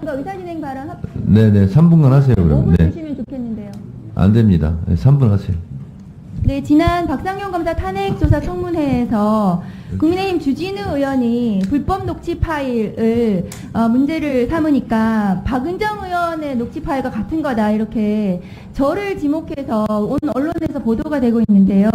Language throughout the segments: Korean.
의사진행 발언 네네, 3분간 하세요, 그러면. 5분 네. 주시면 좋겠는데요. 안 됩니다. 네, 3분 하세요. 네, 지난 박상용 검사 탄핵조사 청문회에서 국민의힘 주진우 의원이 불법 녹취 파일을 문제를 삼으니까 박은정 의원의 녹취 파일과 같은 거다 이렇게 저를 지목해서 오늘 언론에서 보도가 되고 있는데요.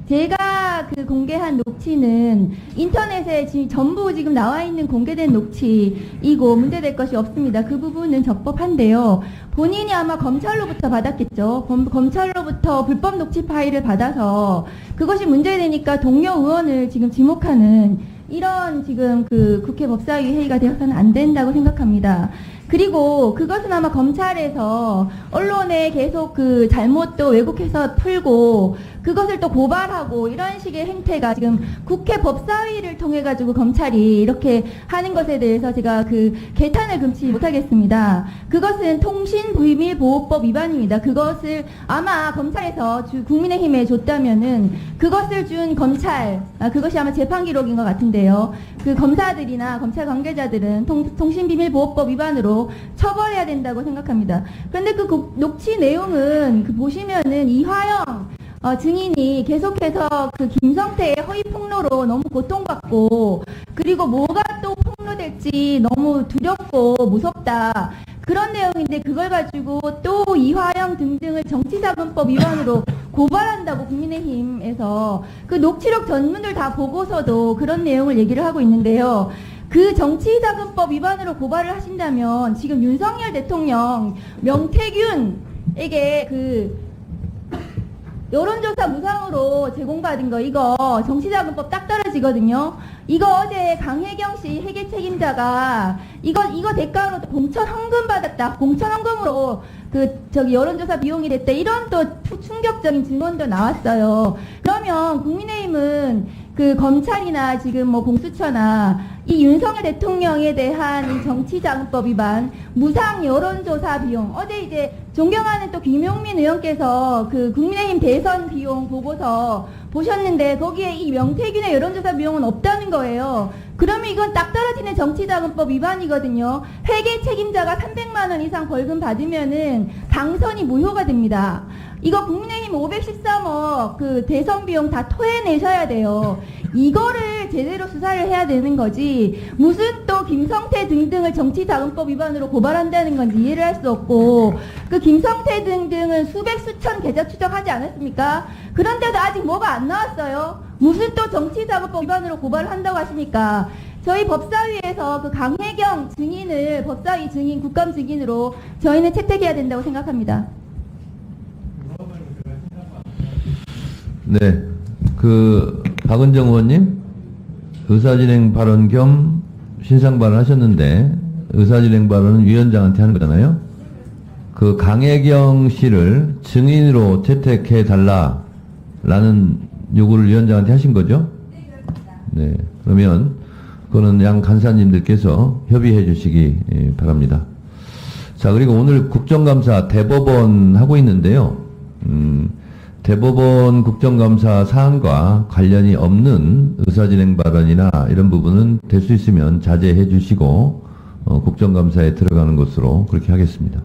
제가 그 공개한 녹취는 인터넷에 전부 지금 나와 있는 공개된 녹취이고 문제될 것이 없습니다. 그 부분은 적법한데요. 본인이 아마 검찰로부터 받았겠죠. 검찰로부터 불법 녹취 파일을 받아서 그것이 문제되니까 동료 의원을 지금 지목하는 이런 지금 그 국회 법사위 회의가 되어서는 안 된다고 생각합니다. 그리고 그것은 아마 검찰에서 언론에 계속 그 잘못도 왜곡해서 풀고 그것을 또 고발하고 이런 식의 행태가 지금 국회 법사위를 통해 가지고 검찰이 이렇게 하는 것에 대해서 제가 그 개탄을 금치 못하겠습니다. 그것은 통신비밀보호법 위반입니다. 그것을 아마 검찰에서 국민의힘에 줬다면은 그것을 준 검찰, 그것이 아마 재판 기록인 것 같은데요. 그 검사들이나 검찰 관계자들은 통신비밀보호법 위반으로 처벌해야 된다고 생각합니다. 그런데 그 녹취 내용은 그 보시면은 이화영 증인이 계속해서 그 김성태의 허위 폭로로 너무 고통받고 그리고 뭐가 또 폭로될지 너무 두렵고 무섭다 그런 내용인데 그걸 가지고 또 이화영 등등을 정치자금법 위반으로 고발한다고 국민의힘에서 그 녹취록 전문들 다 보고서도 그런 내용을 얘기를 하고 있는데요. 그 정치자금법 위반으로 고발을 하신다면 지금 윤석열 대통령 명태균에게 그 여론조사 무상으로 제공받은 거 이거 정치자금법 딱 떨어지거든요. 이거 어제 강혜경 씨 회계 책임자가 이거 대가로 공천 헌금 받았다. 공천 헌금으로 여론조사 비용이 됐다. 이런 또 충격적인 증언도 나왔어요. 그러면 국민의힘은 그 검찰이나 지금 뭐 공수처나 이 윤석열 대통령에 대한 이 정치자금법 위반, 무상 여론조사 비용, 어제 이제 존경하는 또 김용민 의원께서 그 국민의힘 대선 비용 보고서 보셨는데 거기에 이 명태균의 여론조사 비용은 없다는 거예요. 그러면 이건 딱 떨어지는 정치자금법 위반이거든요. 회계 책임자가 300만 원 이상 벌금 받으면은 당선이 무효가 됩니다. 이거 국민의힘 513억 그 대선 비용 다 토해내셔야 돼요. 이거를 제대로 수사를 해야 되는 거지 무슨 또 김성태 등등을 정치자금법 위반으로 고발한다는 건지 이해를 할 수 없고 그 김성태 등등은 수백 수천 계좌 추적하지 않았습니까? 그런데도 아직 뭐가 안 나왔어요. 무슨 또 정치자금법 위반으로 고발을 한다고 하시니까 저희 법사위에서 그 강혜경 증인을 법사위 증인, 국감 증인으로 저희는 채택해야 된다고 생각합니다. 네, 박은정 의원님 의사진행 발언 겸 신상 발언 하셨는데 의사진행 발언은 위원장한테 하는 거잖아요. 그 강혜경 씨를 증인으로 채택해 달라라는 요구를 위원장한테 하신 거죠? 네, 그러면 그거는 양 간사님들께서 협의해 주시기 바랍니다. 자, 그리고 오늘 국정감사 대법원 하고 있는데요. 대법원 국정감사 사안과 관련이 없는 의사진행 발언이나 이런 부분은 될 수 있으면 자제해 주시고 국정감사에 들어가는 것으로 그렇게 하겠습니다.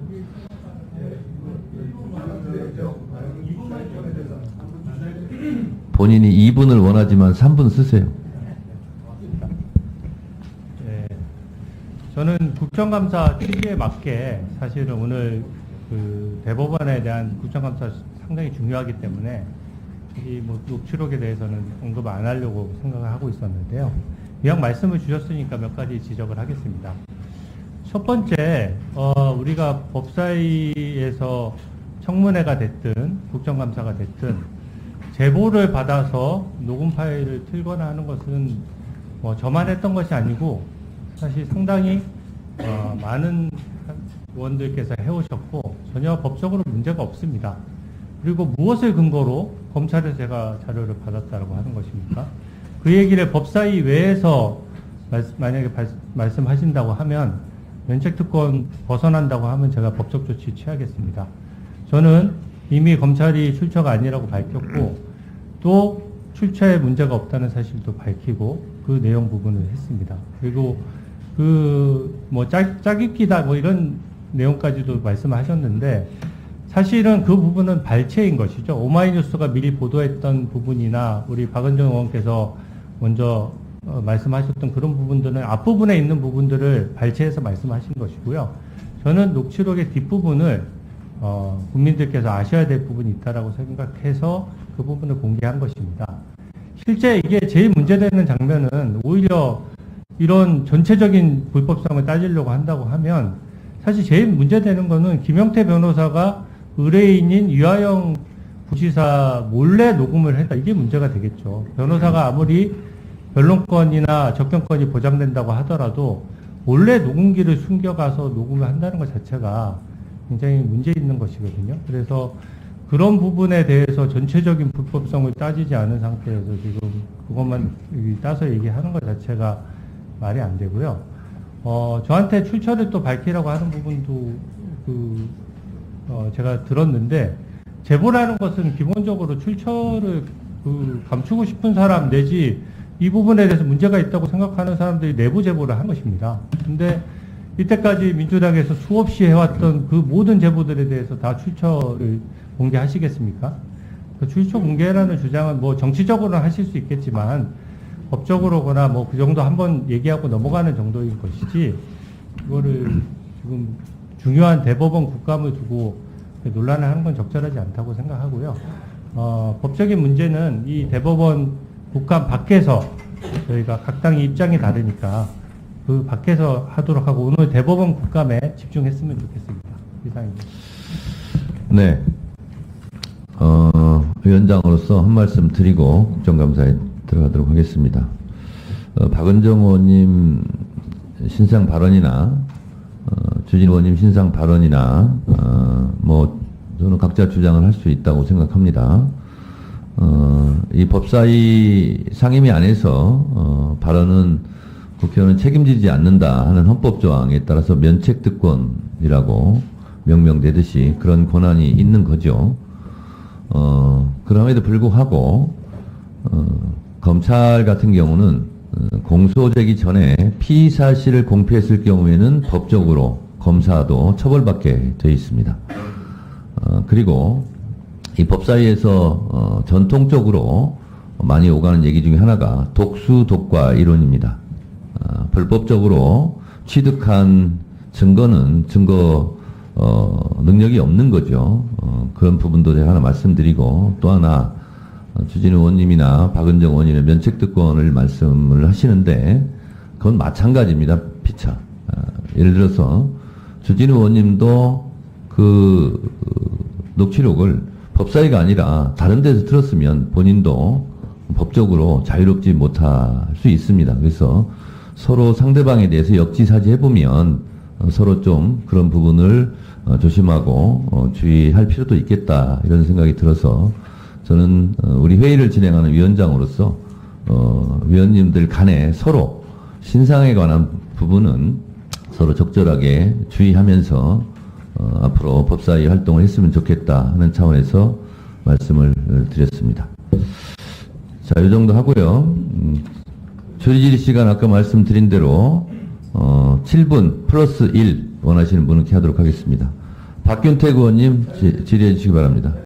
본인이 2분을 원하지만 3분 쓰세요. 네, 저는 국정감사 취지에 맞게 사실은 오늘 그 대법원에 대한 국정감사 상당히 중요하기 때문에 이 뭐 녹취록에 대해서는 언급 안 하려고 생각을 하고 있었는데요. 이왕 말씀을 주셨으니까 몇 가지 지적을 하겠습니다. 첫 번째, 우리가 법사위에서 청문회가 됐든 국정감사가 됐든 제보를 받아서 녹음 파일을 틀거나 하는 것은 뭐 저만 했던 것이 아니고 사실 상당히 많은 의원들께서 해오셨고 전혀 법적으로 문제가 없습니다. 그리고 무엇을 근거로 검찰에서 제가 자료를 받았다고 하는 것입니까? 그 얘기를 법사위 외에서 만약에 말씀하신다고 하면 면책특권 벗어난다고 하면 제가 법적 조치 취하겠습니다. 저는 이미 검찰이 출처가 아니라고 밝혔고 또 출처에 문제가 없다는 사실도 밝히고 그 내용 부분을 했습니다. 그리고 뭐 짜깁기다 뭐 이런 내용까지도 말씀하셨는데 사실은 그 부분은 발췌인 것이죠. 오마이뉴스가 미리 보도했던 부분이나 우리 박은정 의원께서 먼저 말씀하셨던 그런 부분들은 앞부분에 있는 부분들을 발췌해서 말씀하신 것이고요. 저는 녹취록의 뒷부분을 국민들께서 아셔야 될 부분이 있다라고 생각해서 그 부분을 공개한 것입니다. 실제 이게 제일 문제되는 장면은 오히려 이런 전체적인 불법성을 따지려고 한다고 하면 사실 제일 문제되는 거는 김영태 변호사가 의뢰인인 유하영 부지사 몰래 녹음을 했다. 이게 문제가 되겠죠. 변호사가 아무리 변론권이나 접견권이 보장된다고 하더라도 몰래 녹음기를 숨겨가서 녹음을 한다는 것 자체가 굉장히 문제 있는 것이거든요. 그래서 그런 부분에 대해서 전체적인 불법성을 따지지 않은 상태에서 지금 그것만 따서 얘기하는 것 자체가 말이 안 되고요. 저한테 출처를 또 밝히라고 하는 부분도 제가 들었는데, 제보라는 것은 기본적으로 출처를 감추고 싶은 사람 내지 이 부분에 대해서 문제가 있다고 생각하는 사람들이 내부 제보를 한 것입니다. 근데 이때까지 민주당에서 수없이 해왔던 그 모든 제보들에 대해서 다 출처를 공개하시겠습니까? 그 출처 공개라는 주장은 뭐 정치적으로는 하실 수 있겠지만 법적으로거나 뭐 그 정도 한번 얘기하고 넘어가는 정도인 것이지, 그거를 지금 중요한 대법원 국감을 두고 논란을 하는 건 적절하지 않다고 생각하고요. 법적인 문제는 이 대법원 국감 밖에서 저희가 각 당의 입장이 다르니까 그 밖에서 하도록 하고 오늘 대법원 국감에 집중했으면 좋겠습니다. 이상입니다. 네. 위원장으로서 한 말씀 드리고 국정감사에 들어가도록 하겠습니다. 박은정 의원님 신상 발언이나 주진 의원님 신상 발언이나 뭐 저는 각자 주장을 할 수 있다고 생각합니다. 이 법사위 상임위 안에서 발언은 국회의원은 책임지지 않는다 하는 헌법 조항에 따라서 면책특권이라고 명명되듯이 그런 권한이 있는 거죠. 그럼에도 불구하고 검찰 같은 경우는 공소되기 전에 피의 사실을 공표했을 경우에는 법적으로 검사도 처벌받게 되어 있습니다. 그리고 이 법사위에서 전통적으로 많이 오가는 얘기 중에 하나가 독수독과 이론입니다. 불법적으로 취득한 증거는 증거 능력이 없는 거죠. 그런 부분도 제가 하나 말씀드리고, 또 하나 주진우 의원님이나 박은정 의원님의 면책특권을 말씀을 하시는데 그건 마찬가지입니다. 피차. 예를 들어서 주진우 의원님도 그 녹취록을 법사위가 아니라 다른 데서 들었으면 본인도 법적으로 자유롭지 못할 수 있습니다. 그래서 서로 상대방에 대해서 역지사지해보면 서로 좀 그런 부분을 조심하고 주의할 필요도 있겠다, 이런 생각이 들어서 저는 우리 회의를 진행하는 위원장으로서 위원님들 간에 서로 신상에 관한 부분은 서로 적절하게 주의하면서 앞으로 법사위 활동을 했으면 좋겠다 하는 차원에서 말씀을 드렸습니다. 자, 이 정도 하고요. 조리질의 시간 아까 말씀드린 대로 7분 플러스 1 원하시는 분은 이렇게 하도록 하겠습니다. 박균택 의원님 질의해 주시기 바랍니다.